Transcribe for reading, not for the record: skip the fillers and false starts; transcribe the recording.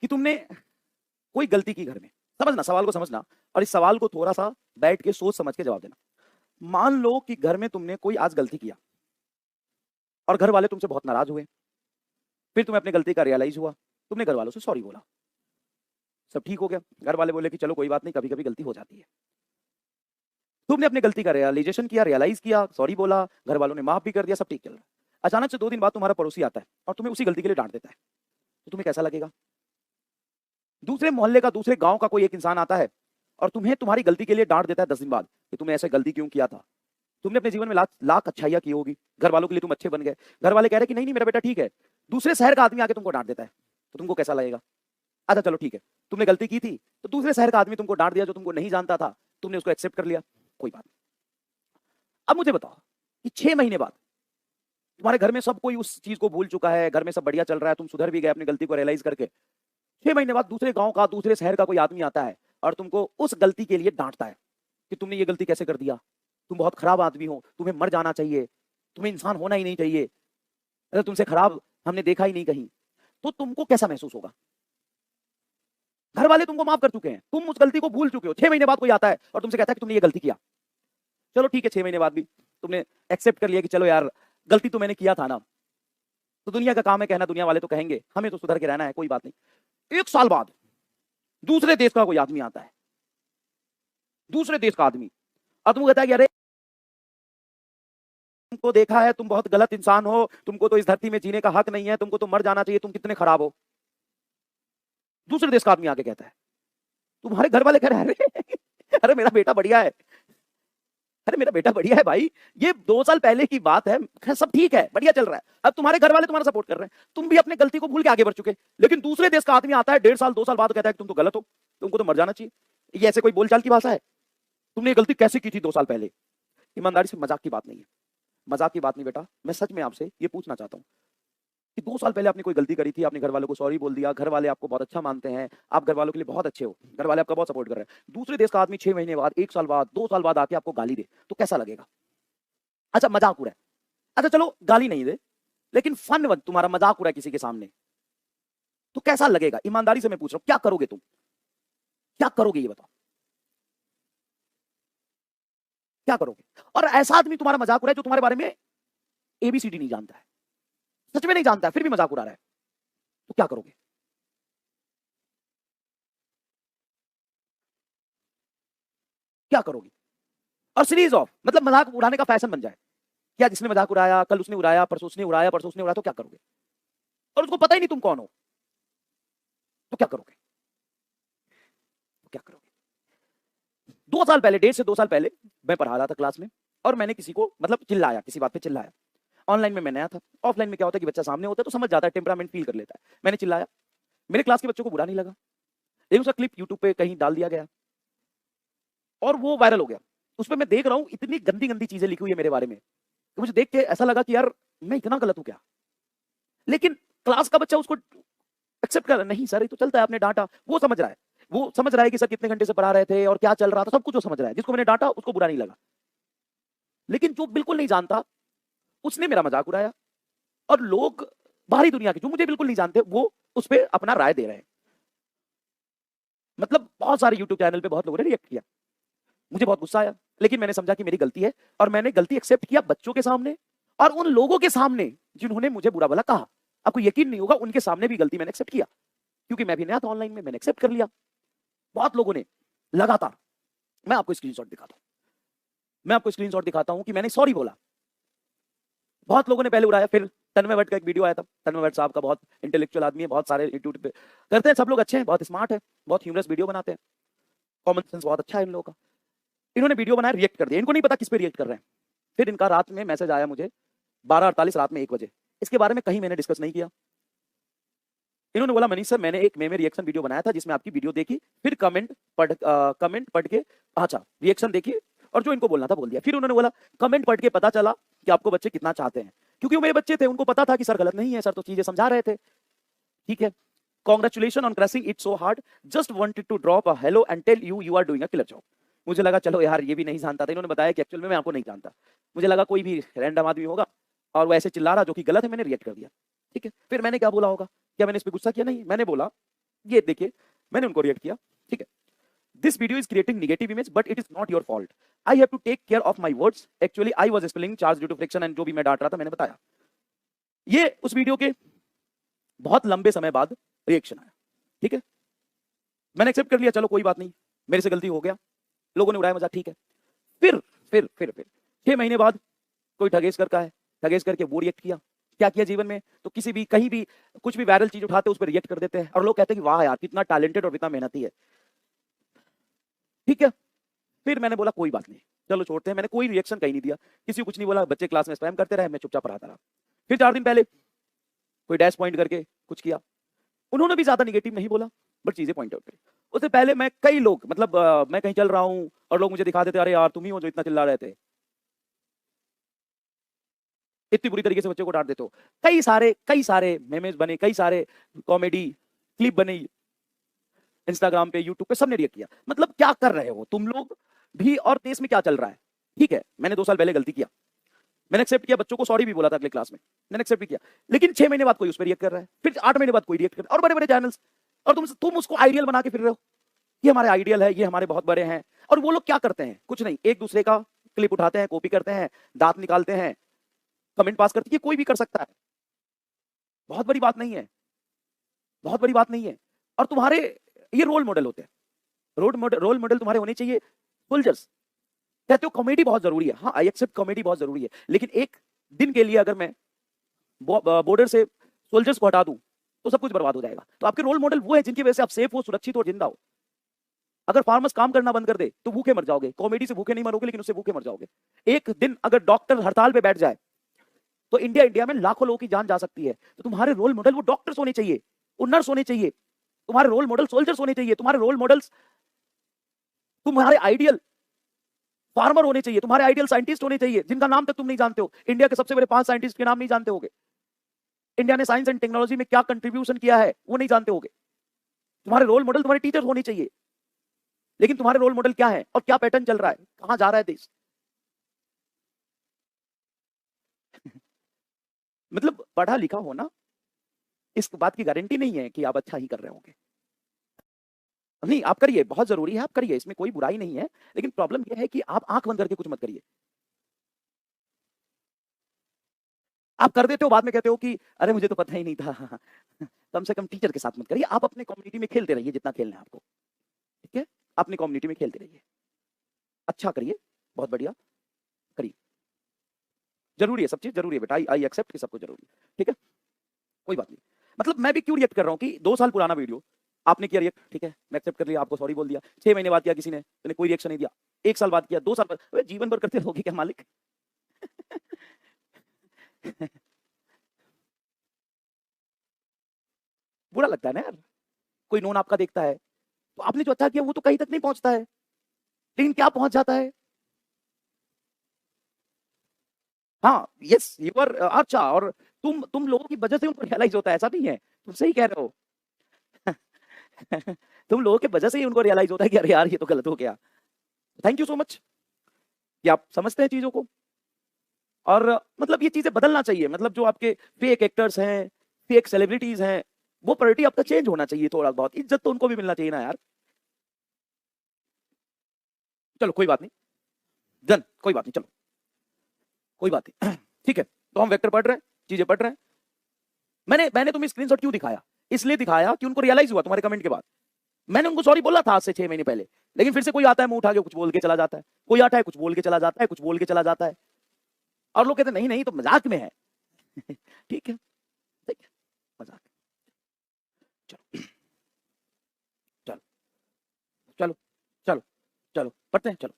कि तुमने कोई गलती की घर में, समझना, सवाल को समझना, और इस सवाल को थोड़ा सा बैठ के सोच समझ के जवाब देना। मान लो कि घर में तुमने कोई आज गलती किया और घर वाले तुमसे बहुत नाराज हुए, फिर तुम्हें अपनी गलती का रियलाइज हुआ, तुमने घर वालों से सॉरी बोला, सब ठीक हो गया। घर वाले बोले कि चलो कोई बात नहीं, कभी कभी गलती हो जाती है। तुमने अपनी गलती का रियलाइजेशन किया, रियलाइज किया, सॉरी बोला, घर वालों ने माफ भी कर दिया, सब ठीक चल रहा है। अचानक से 2 दिन बाद तुम्हारा पड़ोसी आता है और तुम्हें उसी गलती के लिए डांट देता है, तो तुम्हें कैसा लगेगा? दूसरे मोहल्ले का, दूसरे गांव का कोई एक इंसान आता है और तुम्हें तुम्हारी गलती के लिए डांट देता है 10 दिन बाद कि तुमने ऐसे गलती क्यों किया था। तुमने अपने जीवन में लाख लाख अच्छाइयां की होगी, घर वालों के लिए तुम अच्छे बन गए, घर वाले कह रहे कि नहीं नहीं मेरा बेटा ठीक है। दूसरे शहर का आदमी आके तुमको डांट देता है, तो तुमको कैसा लगेगा? अच्छा चलो ठीक है, तुमने गलती की थी, तो दूसरे शहर का आदमी तुमको डांट दिया जो तुमको नहीं जानता था, तुमने उसको एक्सेप्ट कर लिया, कोई बात नहीं। अब मुझे बताओ कि 6 महीने बाद तुम्हारे घर में सब कोई उस चीज को भूल चुका है, घर में सब बढ़िया चल रहा है, तुम सुधर भी गए अपनी गलती को रियलाइज करके। 6 महीने बाद दूसरे गांव का, दूसरे शहर का कोई आदमी आता है और तुमको उस गलती के लिए डांटता है कि तुमने ये गलती कैसे कर दिया, तुम बहुत खराब आदमी हो, तुम्हें मर जाना चाहिए, तुम्हें इंसान होना ही नहीं चाहिए, अरे तुमसे खराब हमने देखा ही नहीं कहीं। तो तुमको कैसा महसूस होगा? घर वाले तुमको माफ कर चुके हैं, तुम उस गलती को भूल चुके हो, 6 महीने बाद कोई आता है और तुमसे कहता है कि तुमने ये गलती किया। चलो ठीक है, 6 महीने बाद भी तुमने एक्सेप्ट कर लिया कि चलो यार गलती तो मैंने किया था ना, तो दुनिया का काम है कहना, दुनिया वाले तो कहेंगे, हमें तो सुधर के रहना है, कोई बात नहीं। 1 साल बाद दूसरे देश का कोई आदमी आता है, दूसरे देश का आदमी, और तुमको कहता है कि अरे तुमको देखा है, तुम बहुत गलत इंसान हो, तुमको तो इस धरती में जीने का हक नहीं है, तुमको तो मर जाना चाहिए, तुम कितने खराब हो। दूसरे देश का आदमी आके कहता है, तुम्हारे घर वाले कह रहे हैं अरे अरे मेरा बेटा बढ़िया है, अरे मेरा बेटा बढ़िया है भाई, ये 2 साल पहले की बात है, सब ठीक है, बढ़िया चल रहा है। अब तुम्हारे घर वाले तुम्हारा सपोर्ट कर रहे हैं, तुम भी अपने गलती को भूल के आगे बढ़ चुके, लेकिन दूसरे देश का आदमी आता है 1.5 साल 2 साल बाद कहता है कि तुम तो गलत हो, तुमको तो मर जाना चाहिए। ये ऐसे कोई बोलचाल की भाषा है? तुमने ये गलती कैसे की थी 2 साल पहले? ईमानदारी से, मजाक की बात नहीं है, मजाक की बात नहीं बेटा, मैं सच में आपसे ये पूछना चाहता हूँ कि 2 साल पहले आपने कोई गलती करी थी, आपने घर वालों को सॉरी बोल दिया, घर वाले आपको बहुत अच्छा मानते हैं, आप घर वालों के लिए बहुत अच्छे हो, घर वाले आपका बहुत सपोर्ट कर रहे हैं। दूसरे देश का आदमी 6 महीने बाद, 1 साल बाद, 2 साल बाद आके आपको गाली दे, तो कैसा लगेगा? अच्छा मजाक उड़ा है, अच्छा चलो गाली नहीं दे, लेकिन फन तुम्हारा मजाक उड़ा है किसी के सामने, तो कैसा लगेगा? ईमानदारी से मैं पूछ रहा हूं, क्या करोगे तुम? क्या करोगे ये बताओ, क्या करोगे? और ऐसा आदमी तुम्हारा मजाक उड़ा है जो तुम्हारे बारे में एबीसीडी नहीं जानता है, सच में नहीं जानता है, फिर भी मजाक उड़ा रहा है, तो क्या करोगे? क्या करोगे? और सीरीज ऑफ, मतलब मजाक उड़ाने का फैशन बन जाए, क्या जिसने मजाक उड़ाया, कल उसने उड़ाया, परसों उसने उड़ाया, परसों उसने उड़ाया, तो क्या करोगे? और उसको पता ही नहीं तुम कौन हो, तो क्या करोगे? तो क्या करोगे? 2 साल पहले, 1.5 से 2 साल पहले मैं पढ़ा रहा था क्लास में, और मैंने किसी को मतलब चिल्लाया, किसी बात पे चिल्लाया। ऑनलाइन में मैं नया था, ऑफलाइन में क्या होता है कि बच्चा सामने होता है तो समझ जाता है, टेम्परामेंट फील कर लेता है। मैंने चिल्लाया, मेरे क्लास के बच्चों को बुरा नहीं लगा, लेकिन उसका क्लिप यूट्यूब पे कहीं डाल दिया गया और वो वायरल हो गया। उसमें मैं देख रहा हूँ इतनी गंदी गंदी चीजें लिखी हुई है मेरे बारे में, तो मुझे देख के ऐसा लगा कि यार मैं इतना गलत हूँ क्या? लेकिन क्लास का बच्चा उसको एक्सेप्ट कर रहा है, नहीं सर ये तो चलता है, आपने डांटा, वो समझ रहा है, वो समझ रहा है कि सर कितने घंटे से पढ़ा रहे थे और क्या चल रहा था, सब कुछ वो समझ रहा है। जिसको मैंने डांटा उसको बुरा नहीं लगा, लेकिन जो बिल्कुल नहीं जानता उसने मेरा मजाक उड़ाया, और लोग बाहरी दुनिया के जो मुझे बिल्कुल नहीं जानते वो उस पर अपना राय दे रहे हैं। मतलब बहुत सारे यूट्यूब चैनल पे बहुत लोगों ने रिएक्ट किया, मुझे बहुत गुस्सा आया, लेकिन मैंने समझा कि मेरी गलती है और मैंने गलती एक्सेप्ट किया बच्चों के सामने और उन लोगों के सामने जिन्होंने मुझे बुरा भला कहा। आपको यकीन नहीं होगा, उनके सामने भी गलती मैंने एक्सेप्ट किया, क्योंकि मैं भी नया था ऑनलाइन में, मैंने एक्सेप्ट कर लिया। बहुत लोगों ने लगातार, मैं आपको स्क्रीनशॉट दिखाता हूं, मैं आपको स्क्रीनशॉट दिखाता हूं कि मैंने सॉरी बोला। बहुत लोगों ने पहले उड़ाया, फिर तन्मय भट्ट का एक वीडियो आया था, तन्मय भट्ट साहब का बहुत इंटेलेक्चुअल आदमी है, बहुत सारे यूट्यूब पे करते हैं, सब लोग अच्छे हैं, बहुत स्मार्ट है, बहुत ह्यूमरस वीडियो बनाते हैं, कॉमन सेंस बहुत अच्छा है इन लोगों का। इन्होंने वीडियो बनाया, रिएक्ट कर दिया, इनको नहीं पता किस पे रिएक्ट कर रहे हैं। फिर इनका रात में मैसेज आया मुझे 12:48 रात में 1 बजे, इसके बारे में कहीं मैंने डिस्कस नहीं किया। इन्होंने बोला मनीष सर मैंने एक में रिएक्शन वीडियो बनाया था जिसमें आपकी वीडियो देखी, फिर कमेंट पढ़ के अच्छा रिएक्शन देखी और जो इनको बोलना था बोल दिया। फिर उन्होंने बोला कमेंट पढ़ के पता चला कि आपको बच्चे कितना चाहते हैं, क्योंकि वो मेरे बच्चे थे, उनको पता था कि सर गलत नहीं है, सर तो चीजें समझा रहे थे। ठीक है, congratulation on crashing it so hard, just wanted to drop a hello and tell you you are doing a killer job. मुझे लगा चलो यार ये भी नहीं जानता था, इन्होंने बताया कि एक्चुअल में मैं आपको नहीं जानता, मुझे लगा कोई भी रैंडम आदमी होगा और वो ऐसे चिल्ला रहा जो कि गलत है, मैंने रिएक्ट कर दिया। ठीक है, फिर मैंने क्या बोला होगा, क्या मैंने इस पे गुस्सा किया? नहीं, मैंने बोला ये देखिए मैंने उनको रिएक्ट किया, ठीक है। This video is creating negative image but it is not your fault, I have to take care of my words, actually I was spelling charge due to friction and जो भी मैं डांट रहा था मैंने बताया। ये उस वीडियो के बहुत लंबे समय बाद रिएक्शन आया, ठीक है। मैंने एक्सेप्ट कर लिया, चलो कोई बात नहीं, मेरे से गलती हो गया, लोगों ने उड़ाया मजाक, ठीक है। फिर 6 महीने बाद कोई ठगेशकर का है, ठगेशकर के वो रिएक्ट किया। क्या किया जीवन में, तो किसी भी कहीं भी कुछ भी वायरल चीज उठाते हैं उस पर रिएक्ट कर देते हैं और लोग कहते हैं कि वाह यार कितना टैलेंटेड और कितना मेहनती है, ठीक है। फिर मैंने बोला कोई बात नहीं, चलो छोड़ते हैं, मैंने कोई रिएक्शन कहीं नहीं दिया, किसी को कुछ नहीं बोला, बच्चे क्लास में स्पैम करते रहे, मैं चुपचाप पढ़ाता रहा। फिर 4 दिन पहले कोई डैश पॉइंट करके कुछ किया, उन्होंने भी ज्यादा निगेटिव नहीं बोला बट चीजें पॉइंट आउट करी। उससे पहले मैं कई लोग मतलब मैं कहीं चल रहा हूं और लोग मुझे दिखा देते, अरे यार तुम ही हो जो इतना चिल्ला रहे थे, इतनी बुरी तरीके से बच्चों को डांट देते हो। कई सारे मेमेज बने, कई सारे कॉमेडी क्लिप बने इंस्टाग्राम पे, यूट्यूब पे, सबने रिएक्ट किया। मतलब क्या कर रहे हो तुम लोग भी, और देश में क्या चल रहा है, ठीक है। मैंने 2 साल पहले गलती किया, मैंने एक्सेप्ट किया, बच्चों को सॉरी भी बोला था अगले क्लास में, मैंने एक्सेप्ट भी किया। लेकिन 6 महीने बाद कोई उस पर रिएक्ट कर रहा है, फिर 8 महीने बाद कोई रिएक्ट कर रहा है, और बड़े बड़े चैनल्स, और तुम उसको आइडियल बना के फिर रहे हो, ये हमारे आइडियल है, ये हमारे बहुत बड़े हैं। और वो लोग क्या करते हैं, कुछ नहीं, एक दूसरे का क्लिप उठाते हैं, कॉपी करते हैं, दांत निकालते हैं, कमेंट पास करते हैं, कोई भी कर सकता है, बहुत बड़ी बात नहीं है, बहुत बड़ी बात नहीं है। और तुम्हारे ये रोल मॉडल होते हैं, रोल मॉडल तुम्हारे होने चाहिए सोल्जर्स। कहते हो कॉमेडी बहुत जरूरी है, हाँ आई एक्सेप्ट कॉमेडी बहुत जरूरी है, लेकिन एक दिन के लिए अगर मैं बॉर्डर से सोल्जर्स को हटा दूं तो सब कुछ बर्बाद हो जाएगा। तो आपके रोल मॉडल वो है जिनकी वजह से आप सेफ हो, सुरक्षित हो, जिंदा हो। अगर फार्मर्स काम करना बंद कर दे तो भूखे मर जाओगे, कॉमेडी से भूखे नहीं मरोगे लेकिन उससे भूखे मर जाओगे। एक दिन अगर डॉक्टर हड़ताल पे बैठ जाए तो इंडिया में लाखों लोगों की जान जा सकती है। तो तुम्हारे रोल मॉडल वो डॉक्टर्स होने चाहिए, वो नर्स होने चाहिए, तुम्हारे रोल मॉडल सोल्जर्स होने चाहिए, तुम्हारे रोल मॉडल्स, तुम्हारे आइडियल फार्मर होने चाहिए, तुम्हारे आइडियल साइंटिस्ट होने चाहिए जिनका नाम तक तुम नहीं जानते हो। इंडिया के सबसे बड़े 5 साइंटिस्ट के नाम नहीं जानते होगे, इंडिया ने साइंस एंड टेक्नोलॉजी में क्या कंट्रीब्यूशन किया है वो नहीं जानते होगे। तुम्हारे रोल मॉडल तुम्हारे टीचर्स होने चाहिए, लेकिन तुम्हारे रोल मॉडल क्या है और क्या पैटर्न चल रहा है, कहां जा रहा है देश। मतलब पढ़ा लिखा होना इस बात की गारंटी नहीं है कि आप अच्छा ही कर रहे होंगे। नहीं, आप करिए, बहुत जरूरी है, आप करिए, इसमें कोई बुराई नहीं है, लेकिन प्रॉब्लम यह है कि आप आंख बंद करके कुछ मत करिए। आप कर देते हो, बाद में कहते हो कि अरे मुझे तो पता ही नहीं था। कम से कम टीचर के साथ मत करिए, आप अपने कम्युनिटी में खेलते रहिए जितना खेलना है आपको, ठीक है। अपनी कम्युनिटी में खेलते रहिए, अच्छा करिए, बहुत बढ़िया करिए, जरूरी है, सब चीज जरूरी है बेटा, आई एक्सेप्ट कि सब कुछ जरूरी है, ठीक है, कोई बात नहीं। मतलब मैं भी क्यों रिएक्ट कर रहा हूँ कि 2 साल पुराना वीडियो आपने किया रिएक्ट, ठीक है, मैं एक्सेप्ट कर लिया, आपको सॉरी बोल दिया। 6 महीने बाद किया किसी ने, मैंने कोई रिएक्शन नहीं दिया। 1 साल बाद किया, 2 साल बाद, जीवन भर करते रहोगे क्या मालिक? बुरा लगता है ना यार, कोई नोन आपका देखता है तो आपने जो अच्छा किया वो तो कहीं तक नहीं पहुंचता है, लेकिन क्या पहुंच जाता है। हाँ यस यू आर अच्छा, और तुम लोगों की वजह से उनको रियलाइज होता है, ऐसा नहीं है, तुम सही कह रहे हो। तुम लोगों की वजह से ही उनको रियलाइज होता है कि अरे यार ये तो गलत हो गया। थैंक यू सो मच कि आप समझते हैं चीजों को, और मतलब ये चीजें बदलना चाहिए। मतलब जो आपके फेक एक्टर्स हैं, फेक सेलिब्रिटीज हैं, वो प्रायोरिटी आपका चेंज होना चाहिए, थोड़ा बहुत इज्जत तो उनको भी मिलना चाहिए ना यार। चलो कोई बात नहीं, डन, कोई बात नहीं, चलो कोई बात नहीं। ठीक है, तो हम वेक्टर पढ़ रहे हैं, चीजें पढ़ रहे हैं। मैंने तुम्हें स्क्रीनशॉट क्यों दिखाया, इसलिए दिखाया कि उनको रियलाइज हुआ तुम्हारे कमेंट के बाद। मैंने उनको सॉरी बोला था आज से 6 महीने पहले, लेकिन फिर से कोई आता है मुंह उठा के कुछ बोल के चला जाता है, कोई आता है कुछ बोल के चला जाता है, कुछ बोल के चला जाता है, और लोग कहते हैं नहीं नहीं तो मजाक में है। ठीक है, ठीक है, मजाक। चलो चलो चलो चलो चलो पढ़ते हैं, चलो।